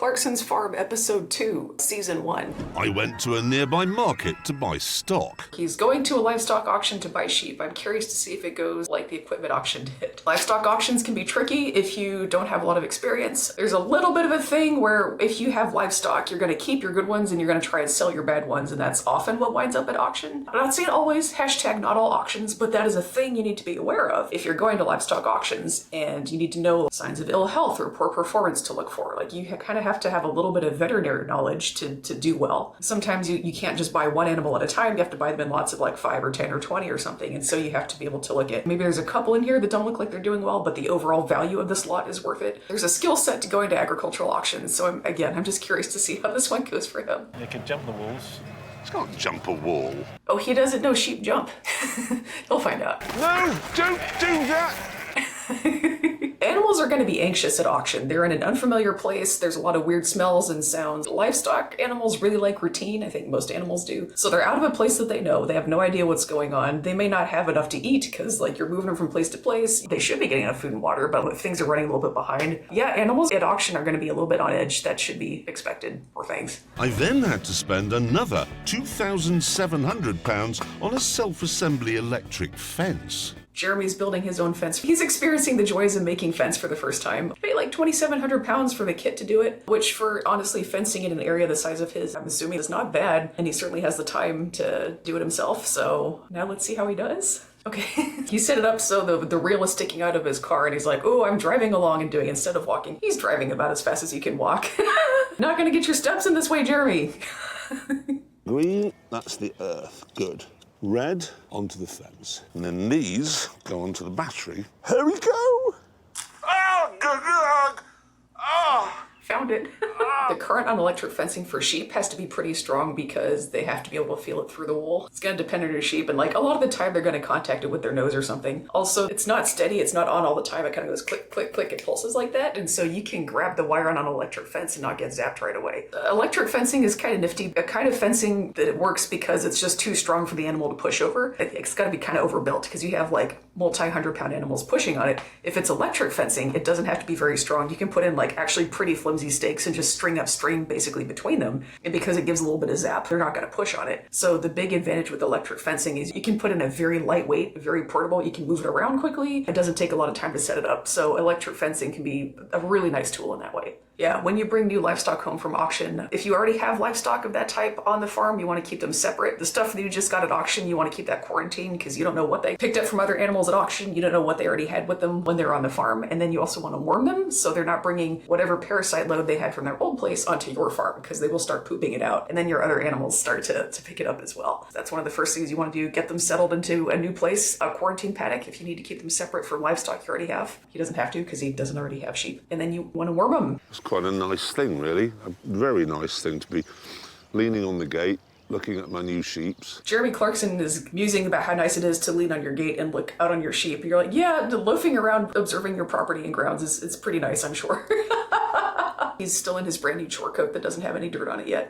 Clarkson's Farm, Episode 2, Season 1. I went to a nearby market to buy stock. He's going to a livestock auction to buy sheep. I'm curious to see if it goes like the equipment auction did. Livestock auctions can be tricky if you don't have a lot of experience. There's a little bit of a thing where if you have livestock, you're going to keep your good ones and you're going to try and sell your bad ones, and that's often what winds up at auction. I'm not saying always, hashtag not all auctions, but that is a thing you need to be aware of if you're going to livestock auctions, and you need to know signs of ill health or poor performance to look for. Like, you kind of have to have a little bit of veterinary knowledge to do well. Sometimes you can't just buy one animal at a time. You have to buy them in lots of like 5 or 10 or 20 or something. And so you have to be able to look at, maybe there's a couple in here that don't look like they're doing well, but the overall value of this lot is worth it. There's a skill set to going to agricultural auctions. So I'm just curious to see how this one goes for him. They can jump the walls. It's can't jump a wall. Oh, he doesn't know sheep jump. He'll find out. No, don't do that! Animals are going to be anxious at auction. They're in an unfamiliar place. There's a lot of weird smells and sounds. Livestock animals really like routine. I think most animals do. So they're out of a place that they know. They have no idea what's going on. They may not have enough to eat because like you're moving them from place to place. They should be getting enough food and water, but if things are running a little bit behind, yeah, animals at auction are going to be a little bit on edge. That should be expected, poor things. I then had to spend another £2,700 on a self-assembly electric fence. Jeremy's building his own fence. He's experiencing the joys of making fence for the first time. Paid like £2,700 for the kit to do it, which for honestly fencing in an area the size of his, I'm assuming is not bad. And he certainly has the time to do it himself. So now let's see how he does. Okay, he set it up so the reel is sticking out of his car, and he's like, oh, I'm driving along and doing, instead of walking, he's driving about as fast as he can walk. Not gonna get your steps in this way, Jeremy. Green, that's the earth. Good. Red, onto the fence. And then these go onto the battery. Here we go! Oh, good luck! Oh! Found it. The current on electric fencing for sheep has to be pretty strong because they have to be able to feel it through the wool. It's going to depend on your sheep, and like a lot of the time they're going to contact it with their nose or something. Also, it's not steady, it's not on all the time. It kind of goes click, click, click, it pulses like that, and so you can grab the wire on an electric fence and not get zapped right away. Electric fencing is kind of nifty, a kind of fencing that it works because it's just too strong for the animal to push over. It's got to be kind of overbuilt because you have like multi-100-pound animals pushing on it. If it's electric fencing, it doesn't have to be very strong. You can put in like actually pretty flimsy stakes and just string up string basically between them. And because it gives a little bit of zap, they're not going to push on it. So the big advantage with electric fencing is you can put in a very lightweight, very portable, you can move it around quickly. It doesn't take a lot of time to set it up. So electric fencing can be a really nice tool in that way. Yeah, when you bring new livestock home from auction, if you already have livestock of that type on the farm, you want to keep them separate. The stuff that you just got at auction, you want to keep that quarantined because you don't know what they picked up from other animals at auction. You don't know what they already had with them when they're on the farm. And then you also want to worm them so they're not bringing whatever parasite load they had from their old place onto your farm because they will start pooping it out. And then your other animals start to pick it up as well. That's one of the first things you want to do, get them settled into a new place, a quarantine paddock if you need to keep them separate from livestock you already have. He doesn't have to because he doesn't already have sheep. And then you want to worm them. It's quite a nice thing, really. A very nice thing to be leaning on the gate, looking at my new sheeps. Jeremy Clarkson is musing about how nice it is to lean on your gate and look out on your sheep. You're like, yeah, loafing around observing your property and grounds is pretty nice, I'm sure. He's still in his brand new chore coat that doesn't have any dirt on it yet.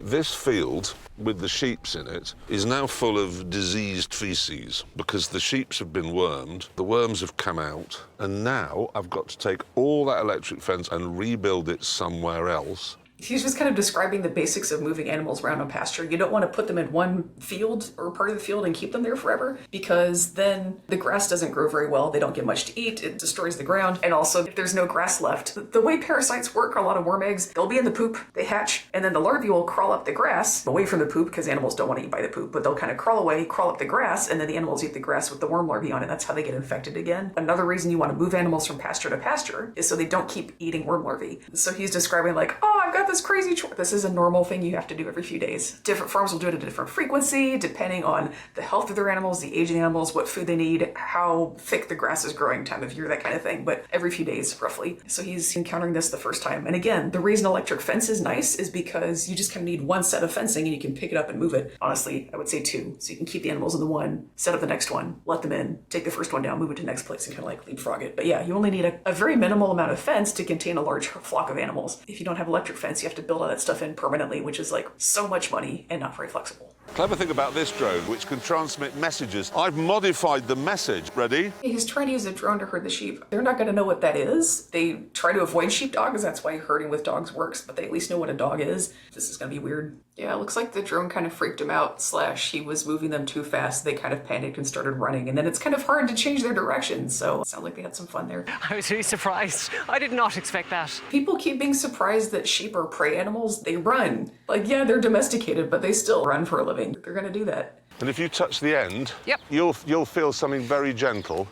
This field, with the sheeps in it, is now full of diseased feces because the sheeps have been wormed, the worms have come out, and now I've got to take all that electric fence and rebuild it somewhere else. He's just kind of describing the basics of moving animals around on pasture. You don't want to put them in one field or part of the field and keep them there forever because then the grass doesn't grow very well. They don't get much to eat. It destroys the ground. And also, if there's no grass left, the way parasites work, a lot of worm eggs, they'll be in the poop, they hatch, and then the larvae will crawl up the grass away from the poop because animals don't want to eat by the poop, but they'll kind of crawl away, crawl up the grass, and then the animals eat the grass with the worm larvae on it. That's how they get infected again. Another reason you want to move animals from pasture to pasture is so they don't keep eating worm larvae. So he's describing like, oh, I've got this crazy chore. This is a normal thing you have to do every few days. Different farms will do it at a different frequency, depending on the health of their animals, the age of the animals, what food they need, how thick the grass is growing, time of year, that kind of thing, but every few days, roughly. So he's encountering this the first time. And again, the reason electric fence is nice is because you just kind of need one set of fencing and you can pick it up and move it. Honestly, I would say 2. So you can keep the animals in the one, set up the next one, let them in, take the first one down, move it to the next place and kind of like leapfrog it. But yeah, you only need a very minimal amount of fence to contain a large flock of animals. If you don't have electric fence, you have to build all that stuff in permanently, which is like so much money and not very flexible. Clever thing about this drone, which can transmit messages, I've modified the message. Ready? He's trying to use a drone to herd the sheep. They're not going to know what that is. They try to avoid sheepdogs, that's why herding with dogs works, but they at least know what a dog is. This is going to be weird. Yeah, it looks like the drone kind of freaked him out, / he was moving them too fast. They kind of panicked and started running, and then it's kind of hard to change their direction, so it sounds like they had some fun there. I was really surprised. I did not expect that. People keep being surprised that sheep are prey animals. They run. Like, yeah, they're domesticated, but they still run for a living. They're going to do that. And if you touch the end, Yep. you'll feel something very gentle.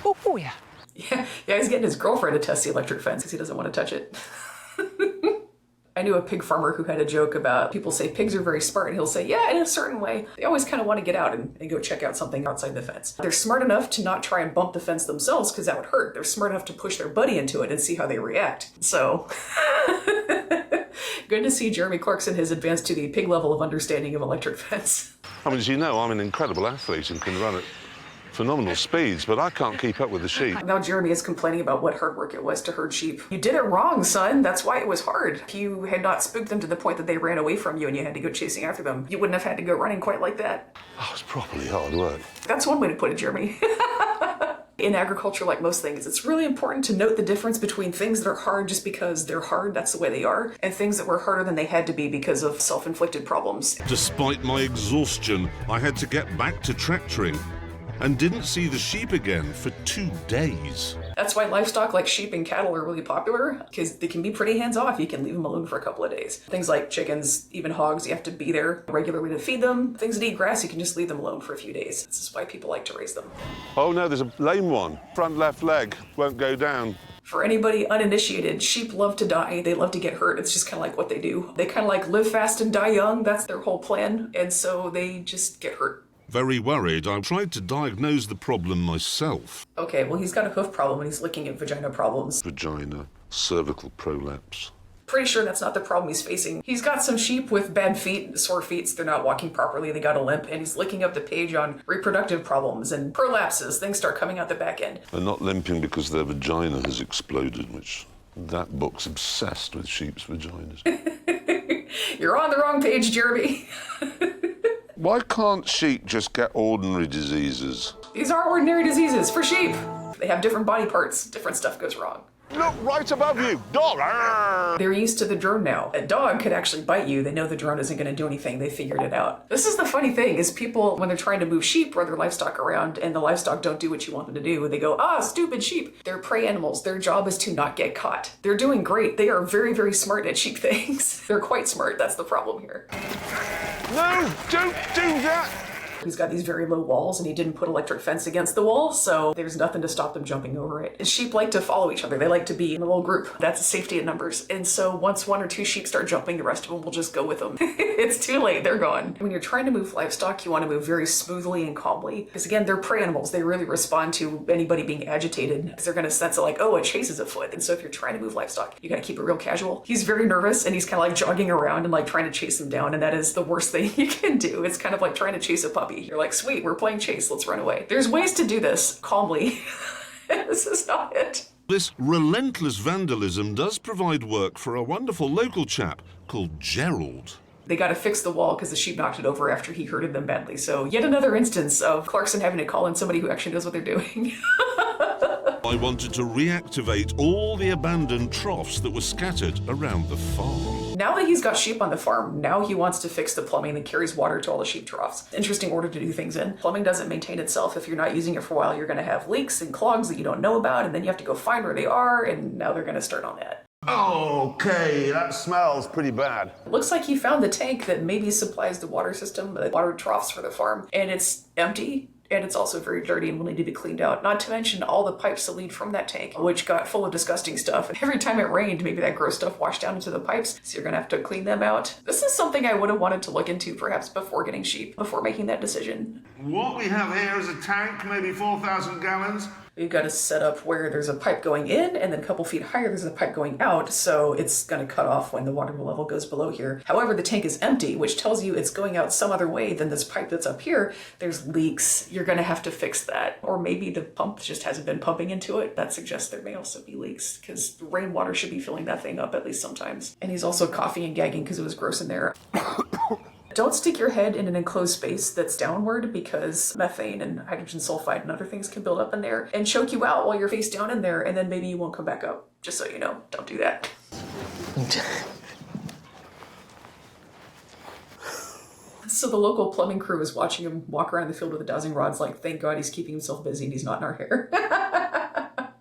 Oh, yeah. Yeah, he's getting his girlfriend to test the electric fence because he doesn't want to touch it. I knew a pig farmer who had a joke about people say pigs are very smart, and he'll say, yeah, in a certain way. They always kind of want to get out and go check out something outside the fence. They're smart enough to not try and bump the fence themselves because that would hurt. They're smart enough to push their buddy into it and see how they react. So, good to see Jeremy Clarkson has advanced to the pig level of understanding of electric fence. I mean, as you know, I'm an incredible athlete and can run at phenomenal speeds, but I can't keep up with the sheep. Now Jeremy is complaining about what hard work it was to herd sheep. You did it wrong, son. That's why it was hard. If you had not spooked them to the point that they ran away from you and you had to go chasing after them, you wouldn't have had to go running quite like that. Oh, it's properly hard work. That's one way to put it, Jeremy. In agriculture, like most things, it's really important to note the difference between things that are hard just because they're hard, that's the way they are, and things that were harder than they had to be because of self-inflicted problems. Despite my exhaustion, I had to get back to tractoring and didn't see the sheep again for 2 days. That's why livestock like sheep and cattle are really popular, because they can be pretty hands-off. You can leave them alone for a couple of days. Things like chickens, even hogs, you have to be there regularly to feed them. Things that eat grass, you can just leave them alone for a few days. This is why people like to raise them. Oh no, there's a lame one. Front left leg won't go down. For anybody uninitiated, sheep love to die. They love to get hurt. It's just kind of like what they do. They kind of like live fast and die young. That's their whole plan. And so they just get hurt. Very worried, I tried to diagnose the problem myself. Okay, well, he's got a hoof problem and he's looking at vagina problems. Vagina, cervical prolapse. Pretty sure that's not the problem he's facing. He's got some sheep with bad feet, sore feet, so they're not walking properly, they got a limp, and he's looking up the page on reproductive problems and prolapses. Things start coming out the back end. They're not limping because their vagina has exploded, which that book's obsessed with sheep's vaginas. You're on the wrong page, Jeremy. Why can't sheep just get ordinary diseases? These are ordinary diseases for sheep. They have different body parts, different stuff goes wrong. Look right above you, dog! They're used to the drone now. A dog could actually bite you. They know the drone isn't going to do anything. They figured it out. This is the funny thing, is people, when they're trying to move sheep or their livestock around and the livestock don't do what you want them to do, they go, stupid sheep. They're prey animals. Their job is to not get caught. They're doing great. They are very, very smart at sheep things. They're quite smart. That's the problem here. No, don't do that! He's got these very low walls and he didn't put electric fence against the wall, so there's nothing to stop them jumping over it. And sheep like to follow each other. They like to be in a little group. That's a safety in numbers. And so once 1 or 2 sheep start jumping, the rest of them will just go with them. It's too late. They're gone. When you're trying to move livestock, you want to move very smoothly and calmly. Because again, they're prey animals. They really respond to anybody being agitated because they're going to sense it like, a chase is afoot. And so if you're trying to move livestock, you got to keep it real casual. He's very nervous and he's kind of like jogging around and like trying to chase them down. And that is the worst thing you can do. It's kind of like trying to chase a puppy. You're like, sweet, we're playing chase, let's run away. There's ways to do this calmly. This is not it. This relentless vandalism does provide work for a wonderful local chap called Gerald. They got to fix the wall because the sheep knocked it over after he herded them badly. So yet another instance of Clarkson having to call in somebody who actually knows what they're doing. I wanted to reactivate all the abandoned troughs that were scattered around the farm. Now that he's got sheep on the farm, now he wants to fix the plumbing that carries water to all the sheep troughs. Interesting order to do things in. Plumbing doesn't maintain itself. If you're not using it for a while, you're going to have leaks and clogs that you don't know about, and then you have to go find where they are, and now they're going to start on that. Okay, that smells pretty bad. It looks like he found the tank that maybe supplies the water system, the water troughs for the farm, and it's empty. And it's also very dirty and will need to be cleaned out. Not to mention all the pipes that lead from that tank, which got full of disgusting stuff. And every time it rained, maybe that gross stuff washed down into the pipes, so you're gonna have to clean them out. This is something I would have wanted to look into perhaps before getting sheep, before making that decision. What we have here is a tank, maybe 4,000 gallons. We've got to set up where there's a pipe going in, and then a couple feet higher there's a pipe going out, so it's going to cut off when the water level goes below here. However, the tank is empty, which tells you it's going out some other way than this pipe that's up here. There's leaks. You're going to have to fix that. Or maybe the pump just hasn't been pumping into it. That suggests there may also be leaks, because rainwater should be filling that thing up at least sometimes. And he's also coughing and gagging because it was gross in there. Don't stick your head in an enclosed space that's downward because methane and hydrogen sulfide and other things can build up in there and choke you out while you're face down in there, and then maybe you won't come back up. Just so you know, don't do that. So the local plumbing crew is watching him walk around the field with the dowsing rods like, thank God he's keeping himself busy and he's not in our hair.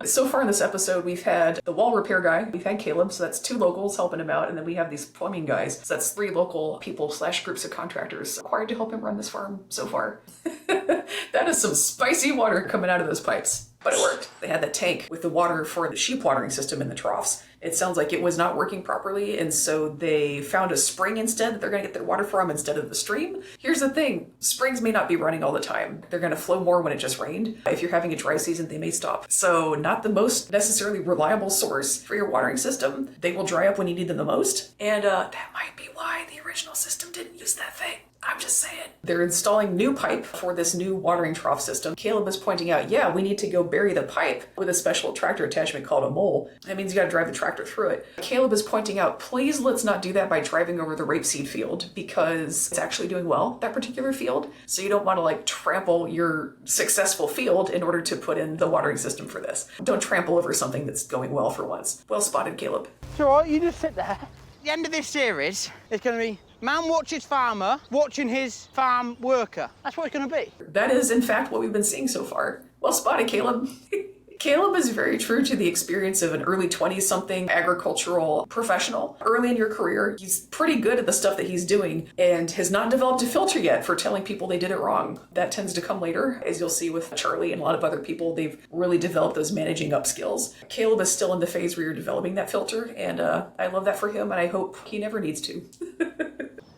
So far in this episode, we've had the wall repair guy, we've had Caleb, so that's 2 locals helping him out, and then we have these plumbing guys, so that's 3 local people / groups of contractors required to help him run this farm so far. That is some spicy water coming out of those pipes. But it worked. They had the tank with the water for the sheep watering system in the troughs. It sounds like it was not working properly, and so they found a spring instead that they're going to get their water from instead of the stream. Here's the thing. Springs may not be running all the time. They're going to flow more when it just rained. If you're having a dry season, they may stop. So not the most necessarily reliable source for your watering system. They will dry up when you need them the most, and that might be why the original system didn't use that thing. I'm just saying. They're installing new pipe for this new watering trough system. Caleb is pointing out, yeah, we need to go bury the pipe with a special tractor attachment called a mole. That means you gotta drive the tractor through it. Caleb is pointing out, please let's not do that by driving over the rapeseed field because it's actually doing well, that particular field. So you don't want to like trample your successful field in order to put in the watering system for this. Don't trample over something that's going well for once. Well spotted, Caleb. It's all right, you just sit there. The end of this series is going to be man watches farmer watching his farm worker. That's what it's going to be. That is, in fact, what we've been seeing so far. Well spotted, Caleb. Caleb is very true to the experience of an early 20-something agricultural professional. Early in your career, he's pretty good at the stuff that he's doing and has not developed a filter yet for telling people they did it wrong. That tends to come later, as you'll see with Charlie and a lot of other people. They've really developed those managing up skills. Caleb is still in the phase where you're developing that filter, and I love that for him, and I hope he never needs to.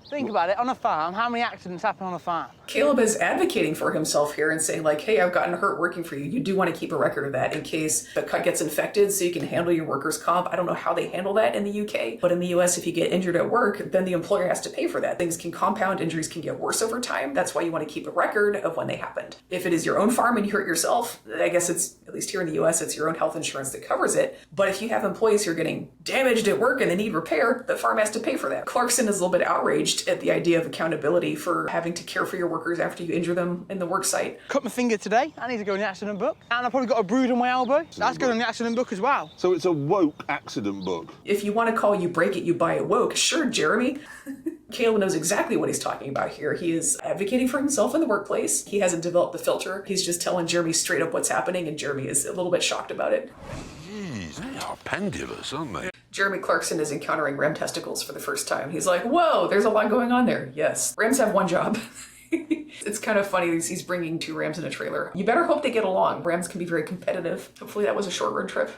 Think about it, on a farm, how many accidents happen on a farm? Caleb is advocating for himself here and saying like, hey, I've gotten hurt working for you. You do want to keep a record of that in case the cut gets infected so you can handle your workers' comp. I don't know how they handle that in the UK, but in the US, if you get injured at work, then the employer has to pay for that. Things can compound, injuries can get worse over time. That's why you want to keep a record of when they happened. If it is your own farm and you hurt yourself, I guess it's, at least here in the US, it's your own health insurance that covers it. But if you have employees who are getting damaged at work and they need repair, the farm has to pay for that. Clarkson is a little bit outraged at the idea of accountability for having to care for your workers after you injure them in the work site. Cut my finger today, I need to go in the accident book. And I've probably got a bruise on my elbow. That's going in the accident book as well. So it's a woke accident book. If you want to call you break it, you buy it woke. Sure, Jeremy. Caleb knows exactly what he's talking about here. He is advocating for himself in the workplace. He hasn't developed the filter. He's just telling Jeremy straight up what's happening, and Jeremy is a little bit shocked about it. Jeez, they are pendulous, aren't they? Jeremy Clarkson is encountering ram testicles for the first time. He's like, whoa, there's a lot going on there. Yes, rams have one job. It's kind of funny he's bringing 2 rams in a trailer. You better hope they get along. Rams can be very competitive. Hopefully that was a short road trip.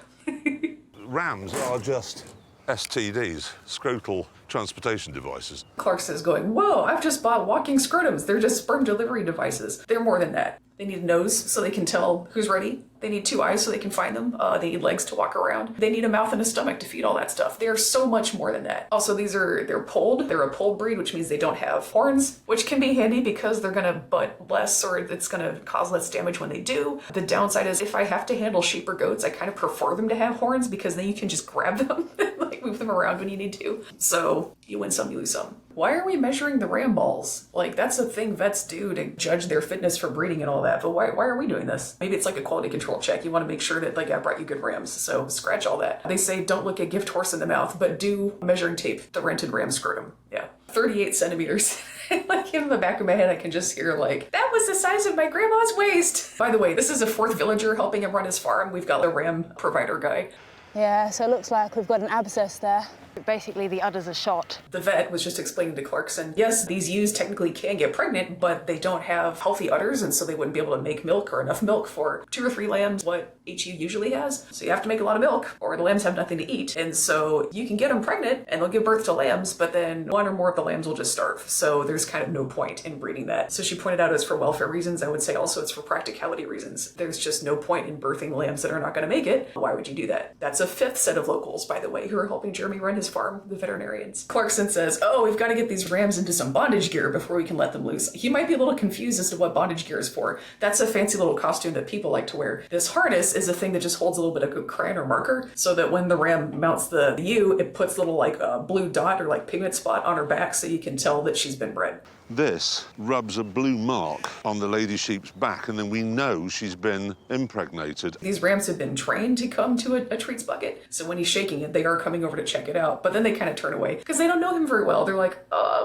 Rams are just STDs, scrotal transportation devices. Clarkson is going, whoa, I've just bought walking scrotums. They're just sperm delivery devices. They're more than that. They need a nose so they can tell who's ready. They need 2 eyes so they can find them. They need legs to walk around. They need a mouth and a stomach to feed all that stuff. They're so much more than that. Also, they're polled. They're a polled breed, which means they don't have horns, which can be handy because they're gonna butt less or it's gonna cause less damage when they do. The downside is if I have to handle sheep or goats, I kind of prefer them to have horns because then you can just grab them and like move them around when you need to. So you win some, you lose some. Why are we measuring the ram balls? Like, that's a thing vets do to judge their fitness for breeding and all that, but why are we doing this? Maybe it's like a quality control check. You want to make sure that, like, I brought you good rams, so scratch all that. They say don't look a gift horse in the mouth, but do measuring tape the rented ram scrotum. Yeah. 38 centimeters. Like, in the back of my head, I can just hear, like, that was the size of my grandma's waist. By the way, this is a 4th villager helping him run his farm. We've got a ram provider guy. Yeah, so it looks like we've got an abscess there. Basically, the udders are shot. The vet was just explaining to Clarkson, yes, these ewes technically can get pregnant, but they don't have healthy udders, and so they wouldn't be able to make milk or enough milk for 2 or 3 lambs, what each ewe usually has. So you have to make a lot of milk, or the lambs have nothing to eat. And so you can get them pregnant, and they'll give birth to lambs, but then 1 or more of the lambs will just starve. So there's kind of no point in breeding that. So she pointed out it's for welfare reasons. I would say also it's for practicality reasons. There's just no point in birthing lambs that are not going to make it. Why would you do that? That's a 5th set of locals, by the way, who are helping Jeremy run his his farm, the veterinarians. Clarkson says, oh, we've got to get these rams into some bondage gear before we can let them loose. He might be a little confused as to what bondage gear is for. That's a fancy little costume that people like to wear. This harness is a thing that just holds a little bit of crayon or marker so that when the ram mounts the ewe, it puts a little like blue dot or like pigment spot on her back so you can tell that she's been bred. This rubs a blue mark on the lady sheep's back, and then we know she's been impregnated. These rams have been trained to come to a treats bucket, so when he's shaking it, they are coming over to check it out, but then they kind of turn away because they don't know him very well. They're like,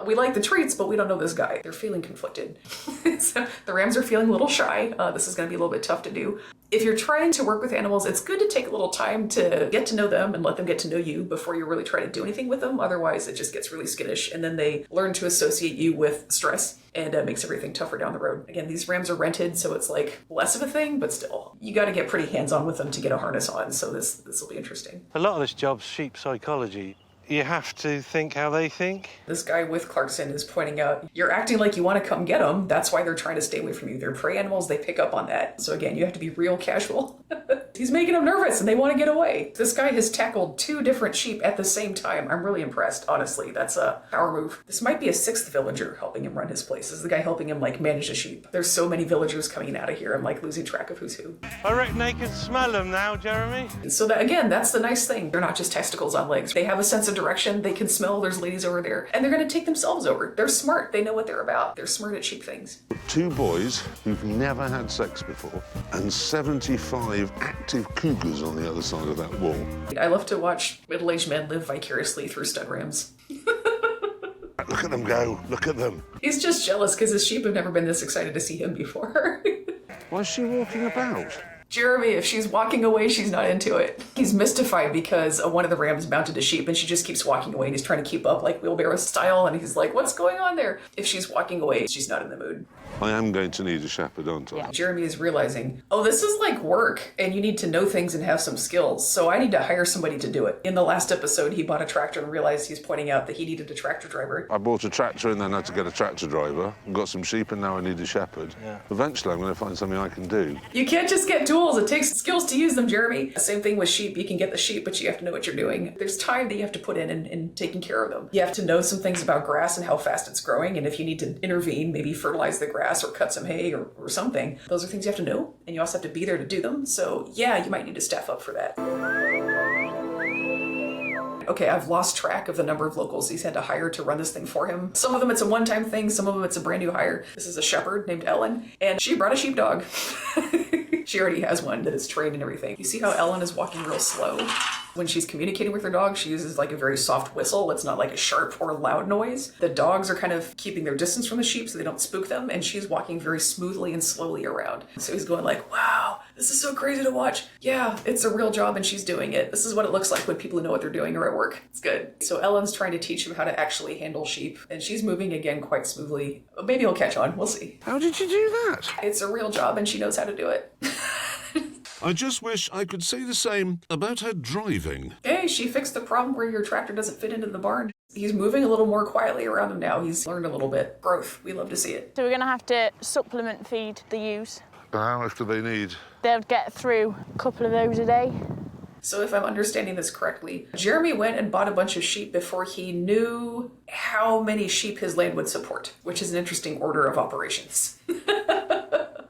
we like the treats, but we don't know this guy. They're feeling conflicted. So the rams are feeling a little shy. This is going to be a little bit tough to do. If you're trying to work with animals, it's good to take a little time to get to know them and let them get to know you before you really try to do anything with them. Otherwise, it just gets really skittish, and then they learn to associate you with stress, and it makes everything tougher down the road. Again, these rams are rented, so it's like less of a thing, but still, you got to get pretty hands-on with them to get a harness on, so this will be interesting. A lot of this job's sheep psychology. You have to think how they think. This guy with Clarkson is pointing out, you're acting like you want to come get them. That's why they're trying to stay away from you. They're prey animals. They pick up on that. So again, you have to be real casual. He's making them nervous and they want to get away. This guy has tackled 2 different sheep at the same time. I'm really impressed, honestly. That's a power move. This might be a 6th villager helping him run his place. This is the guy helping him like manage the sheep. There's so many villagers coming out of here. I'm like losing track of who's who. I reckon they can smell them now, Jeremy. So that, again, that's the nice thing. They're not just testicles on legs. They have a sense of direction. They can smell there's ladies over there, and they're going to take themselves over. They're smart. They know what they're about. They're smart at sheep things. 2 boys who've never had sex before, and 75 active cougars on the other side of that wall. I love to watch middle-aged men live vicariously through stud rams. Look at them go. Look at them. He's just jealous because his sheep have never been this excited to see him before. Why is she walking about? Jeremy, if she's walking away, she's not into it. He's mystified because one of the rams mounted a sheep and she just keeps walking away and he's trying to keep up like wheelbarrow style, and he's like, what's going on there? If she's walking away, she's not in the mood. I am going to need a shepherd, aren't I? Yeah. Jeremy is realizing, oh, this is like work and you need to know things and have some skills, so I need to hire somebody to do it. In the last episode, he bought a tractor and realized he's pointing out that he needed a tractor driver. I bought a tractor and then had to get a tractor driver. I've got some sheep and now I need a shepherd. Yeah. Eventually I'm going to find something I can do. You can't just get tools. It takes skills to use them, Jeremy. Same thing with sheep. You can get the sheep, but you have to know what you're doing. There's time that you have to put in taking care of them. You have to know some things about grass and how fast it's growing, and if you need to intervene, maybe fertilize the grass or cut some hay or something. Those are things you have to know, and you also have to be there to do them. So yeah, you might need to staff up for that. Okay, I've lost track of the number of locals he's had to hire to run this thing for him. Some of them it's a one-time thing, some of them it's a brand new hire. This is a shepherd named Ellen, and she brought a sheepdog. She already has one that is trained and everything. You see how Ellen is walking real slow? When she's communicating with her dog, she uses like a very soft whistle. It's not like a sharp or loud noise. The dogs are kind of keeping their distance from the sheep so they don't spook them, and she's walking very smoothly and slowly around. So he's going like, wow, this is so crazy to watch. Yeah, it's a real job and she's doing it. This is what it looks like when people know what they're doing are at work. It's good. So Ellen's trying to teach him how to actually handle sheep, and she's moving again quite smoothly. Maybe he'll catch on. We'll see. How did you do that? It's a real job and she knows how to do it. I just wish I could say the same about her driving. Hey, she fixed the problem where your tractor doesn't fit into the barn. He's moving a little more quietly around him now. He's learned a little bit. Growth. We love to see it. So we're going to have to supplement feed the ewes. How much do they need? They'll get through a couple of those a day. So if I'm understanding this correctly, Jeremy went and bought a bunch of sheep before he knew how many sheep his land would support, which is an interesting order of operations.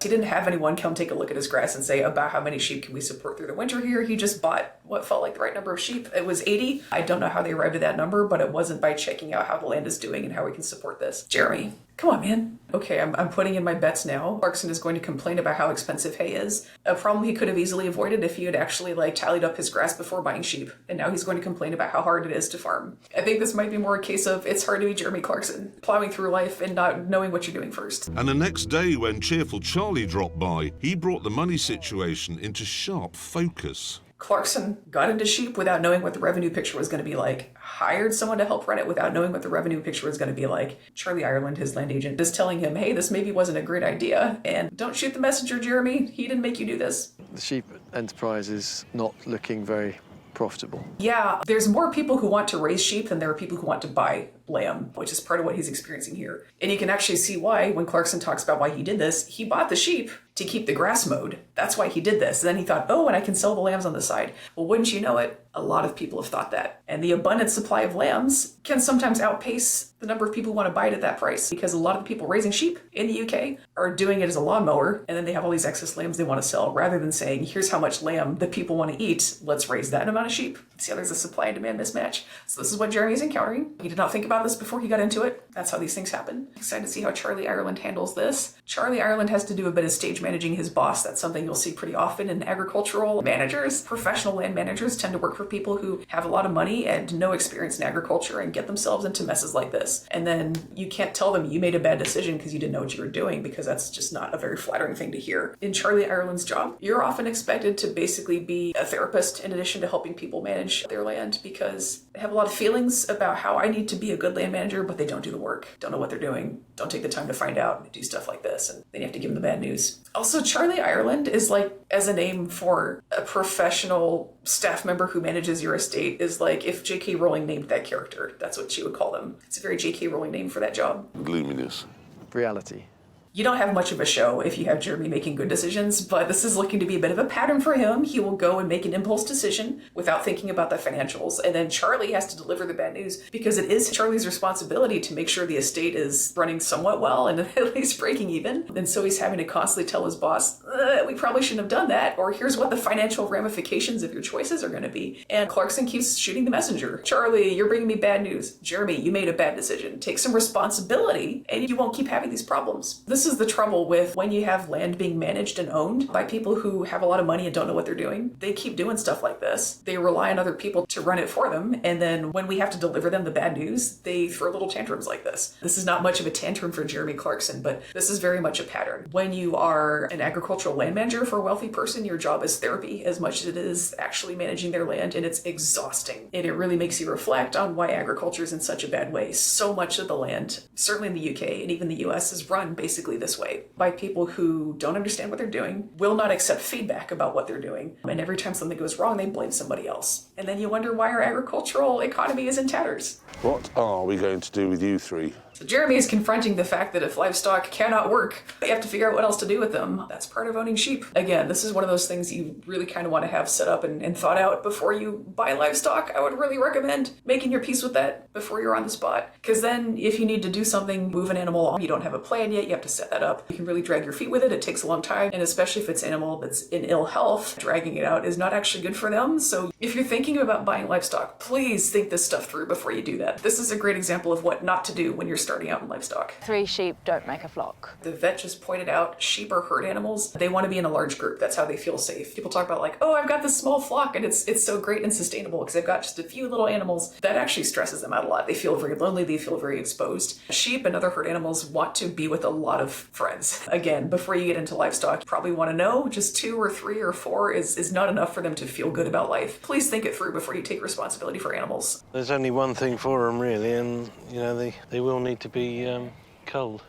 He didn't have anyone come take a look at his grass and say, about how many sheep can we support through the winter here? He just bought what felt like the right number of sheep. It was 80. I don't know how they arrived at that number, but it wasn't by checking out how the land is doing and how we can support this. Jeremy, come on, man. Okay, I'm putting in my bets now. Clarkson is going to complain about how expensive hay is. A problem he could have easily avoided if he had actually tallied up his grass before buying sheep. And now he's going to complain about how hard it is to farm. I think this might be more a case of it's hard to be Jeremy Clarkson, plowing through life and not knowing what you're doing first. And the next day when cheerful Charlie dropped by, he brought the money situation into sharp focus. Clarkson got into sheep without knowing what the revenue picture was going to be like, hired someone to help run it without knowing what the revenue picture was going to be like. Charlie Ireland, his land agent, is telling him, hey, this maybe wasn't a great idea, and don't shoot the messenger, Jeremy. He didn't make you do this. The sheep enterprise is not looking very profitable. Yeah, there's more people who want to raise sheep than there are people who want to buy lamb, which is part of what he's experiencing here. And you can actually see why when Clarkson talks about why he did this. He bought the sheep to keep the grass mowed. That's why he did this. Then he thought, oh, and I can sell the lambs on the side. Well, wouldn't you know it? A lot of people have thought that. And the abundant supply of lambs can sometimes outpace the number of people who want to buy it at that price, because a lot of the people raising sheep in the UK are doing it as a lawnmower, and then they have all these excess lambs they want to sell, rather than saying, here's how much lamb the people want to eat, let's raise that amount of sheep. See how there's a supply and demand mismatch? So this is what Jeremy's encountering. He did not think about this before he got into it. That's how these things happen. Excited to see how Charlie Ireland handles this. Charlie Ireland has to do a bit of stage managing his boss. That's something you'll see pretty often in agricultural managers. Professional land managers tend to work for people who have a lot of money and no experience in agriculture and get themselves into messes like this. And then you can't tell them you made a bad decision because you didn't know what you were doing, because that's just not a very flattering thing to hear. In Charlie Ireland's job, you're often expected to basically be a therapist in addition to helping people manage their land, because they have a lot of feelings about how I need to be a good land manager, but they don't do the work, don't know what they're doing, don't take the time to find out, and do stuff like this, and then you have to give them the bad news. Also, Charlie Ireland is like, as a name for a professional staff member who manages your estate, is like if J.K. Rowling named that character. That's what she would call them. It's a very J.K. Rowling name for that job. Gloominess. Reality. You don't have much of a show if you have Jeremy making good decisions, but this is looking to be a bit of a pattern for him. He will go and make an impulse decision without thinking about the financials, and then Charlie has to deliver the bad news, because it is Charlie's responsibility to make sure the estate is running somewhat well and at least breaking even. And so he's having to constantly tell his boss, we probably shouldn't have done that, or here's what the financial ramifications of your choices are going to be. And Clarkson keeps shooting the messenger. Charlie, you're bringing me bad news. Jeremy, you made a bad decision. Take some responsibility and you won't keep having these problems. This is the trouble with when you have land being managed and owned by people who have a lot of money and don't know what they're doing. They keep doing stuff like this. They rely on other people to run it for them, and then when we have to deliver them the bad news, they throw little tantrums like this. This is not much of a tantrum for Jeremy Clarkson, but this is very much a pattern. When you are an agricultural land manager for a wealthy person, your job is therapy as much as it is actually managing their land, and it's exhausting. And it really makes you reflect on why agriculture is in such a bad way. So much of the land, certainly in the UK and even the US, is run basically this way, by people who don't understand what they're doing, will not accept feedback about what they're doing, and every time something goes wrong, they blame somebody else. And then you wonder why our agricultural economy is in tatters. What are we going to do with you three? So Jeremy is confronting the fact that if livestock cannot work, you have to figure out what else to do with them. That's part of owning sheep. Again, this is one of those things you really kind of want to have set up and thought out before you buy livestock. I would really recommend making your peace with that before you're on the spot. Because then if you need to do something, move an animal, you don't have a plan yet, you have to set that up. You can really drag your feet with it. It takes a long time. And especially if it's an animal that's in ill health, dragging it out is not actually good for them. So if you're thinking about buying livestock, please think this stuff through before you do that. This is a great example of what not to do when you're starting out in livestock. 3 sheep don't make a flock. The vet just pointed out sheep are herd animals. They want to be in a large group. That's how they feel safe. People talk about like, oh, I've got this small flock and it's so great and sustainable because they've got just a few little animals. That actually stresses them out a lot. They feel very lonely. They feel very exposed. Sheep and other herd animals want to be with a lot of friends. Again, before you get into livestock, you probably want to know just 2 or 3 or 4 is not enough for them to feel good about life. Please think it through before you take responsibility for animals. There's only one thing for them, really, and, you know, they will need to be culled.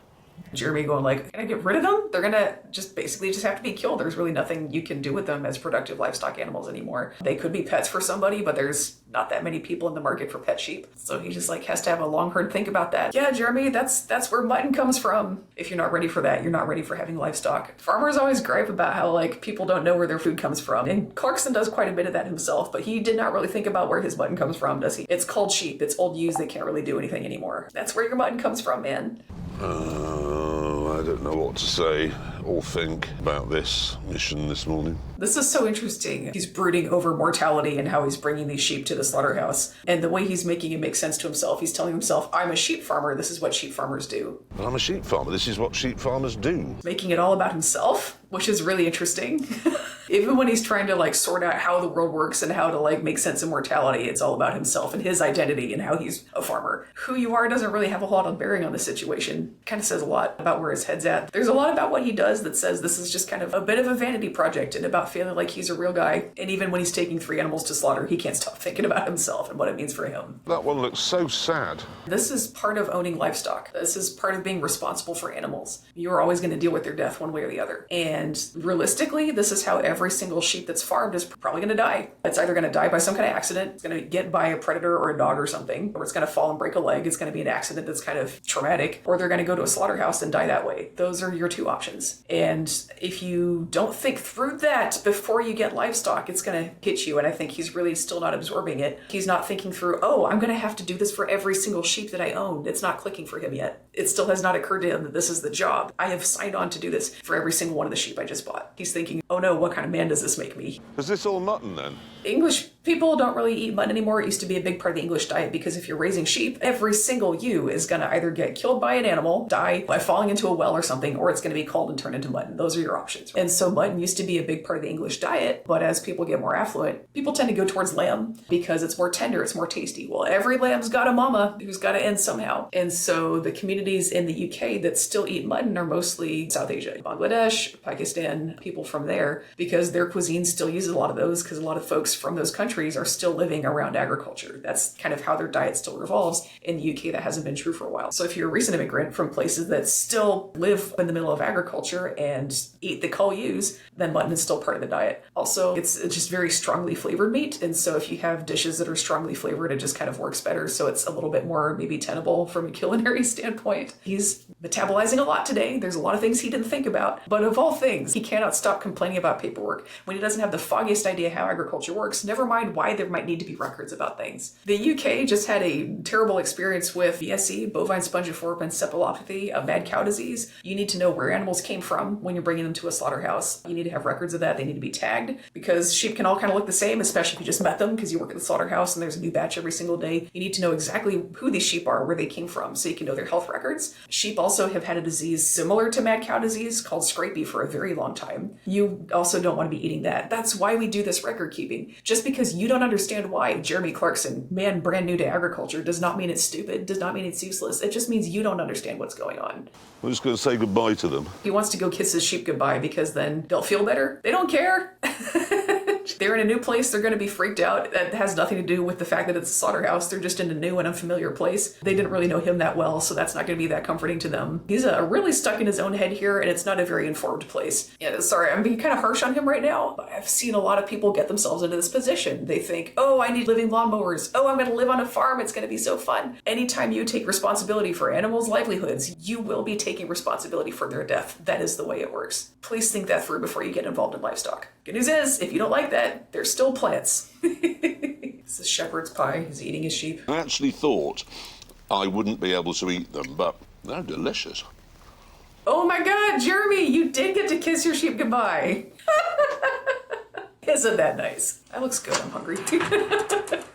Jeremy going like, can I get rid of them? They're gonna just have to be killed. There's really nothing you can do with them as productive livestock animals anymore. They could be pets for somebody, but there's not that many people in the market for pet sheep. So he just like has to have a long hard think about that. Yeah, Jeremy, that's where mutton comes from. If you're not ready for that, you're not ready for having livestock. Farmers always gripe about how like people don't know where their food comes from. And Clarkson does quite a bit of that himself, but he did not really think about where his mutton comes from, does he? It's called sheep. It's old ewes. They can't really do anything anymore. That's where your mutton comes from, man. I don't know what to say or think about this mission this morning. This is so interesting. He's brooding over mortality and how he's bringing these sheep to the slaughterhouse. And the way he's making it make sense to himself, he's telling himself, I'm a sheep farmer. This is what sheep farmers do. But I'm a sheep farmer. This is what sheep farmers do. Making it all about himself, which is really interesting. Even when he's trying to like sort out how the world works and how to like make sense of mortality, it's all about himself and his identity and how he's a farmer. Who you are doesn't really have a lot of bearing on the situation. Kind of says a lot about where his head's at. There's a lot about what he does that says this is just kind of a bit of a vanity project and about feeling like he's a real guy. And even when he's taking 3 animals to slaughter, he can't stop thinking about himself and what it means for him. That one looks so sad. This is part of owning livestock. This is part of being responsible for animals. You're always going to deal with their death one way or the other. And realistically, this is how every every single sheep that's farmed is probably going to die. It's either going to die by some kind of accident, it's going to get by a predator or a dog or something, or it's going to fall and break a leg, it's going to be an accident that's kind of traumatic, or they're going to go to a slaughterhouse and die that way. Those are your two options. And if you don't think through that before you get livestock, it's going to hit you. And I think he's really still not absorbing it. He's not thinking through, oh, I'm going to have to do this for every single sheep that I own. It's not clicking for him yet. It still has not occurred to him that this is the job. I have signed on to do this for every single one of the sheep I just bought. He's thinking, oh no, what kind of man does this make me? Is this all mutton then? English people don't really eat mutton anymore. It used to be a big part of the English diet because if you're raising sheep, every single ewe is going to either get killed by an animal, die by falling into a well or something, or it's going to be culled and turned into mutton. Those are your options. And so mutton used to be a big part of the English diet, but as people get more affluent, people tend to go towards lamb because it's more tender, it's more tasty. Well, every lamb's got a mama who's got to end somehow. And so the communities in the UK that still eat mutton are mostly South Asia, Bangladesh, Pakistan, people from there, because their cuisine still uses a lot of those because a lot of folks from those countries are still living around agriculture. That's kind of how their diet still revolves. In the UK, that hasn't been true for a while. So if you're a recent immigrant from places that still live in the middle of agriculture and eat the cull ewes, then mutton is still part of the diet. Also, it's just very strongly flavored meat. And so if you have dishes that are strongly flavored, it just kind of works better. So it's a little bit more maybe tenable from a culinary standpoint. He's metabolizing a lot today. There's a lot of things he didn't think about. But of all things, he cannot stop complaining about paperwork when he doesn't have the foggiest idea how agriculture works, never mind why there might need to be records about things. The UK just had a terrible experience with BSE, bovine spongiform encephalopathy, a mad cow disease. You need to know where animals came from when you're bringing them to a slaughterhouse. You need to have records of that. They need to be tagged because sheep can all kind of look the same, especially if you just met them because you work at the slaughterhouse and there's a new batch every single day. You need to know exactly who these sheep are, where they came from, so you can know their health records. Sheep also have had a disease similar to mad cow disease called scrapie for a very long time. You also don't want to be eating that. That's why we do this record keeping. Just because you don't understand why Jeremy Clarkson, man brand new to agriculture, does not mean it's stupid, does not mean it's useless. It just means you don't understand what's going on. We're just going to say goodbye to them. He wants to go kiss his sheep goodbye because then they'll feel better. They don't care. They're in a new place. They're going to be freaked out. That has nothing to do with the fact that it's a slaughterhouse. They're just in a new and unfamiliar place. They didn't really know him that well, so that's not going to be that comforting to them. He's really stuck in his own head here, and it's not a very informed place. Yeah, sorry, I'm being kind of harsh on him right now, but I've seen a lot of people get themselves into this position. They think, oh, I need living lawnmowers. Oh, I'm going to live on a farm. It's going to be so fun. Anytime you take responsibility for animals' livelihoods, you will be taking responsibility for their death. That is the way it works. Please think that through before you get involved in livestock. Good news is, if you don't like that, they're still plants. It's a shepherd's pie. He's eating his sheep. I actually thought I wouldn't be able to eat them, but they're delicious. Oh my God, Jeremy, you did get to kiss your sheep goodbye. Isn't that nice? That looks good. I'm hungry.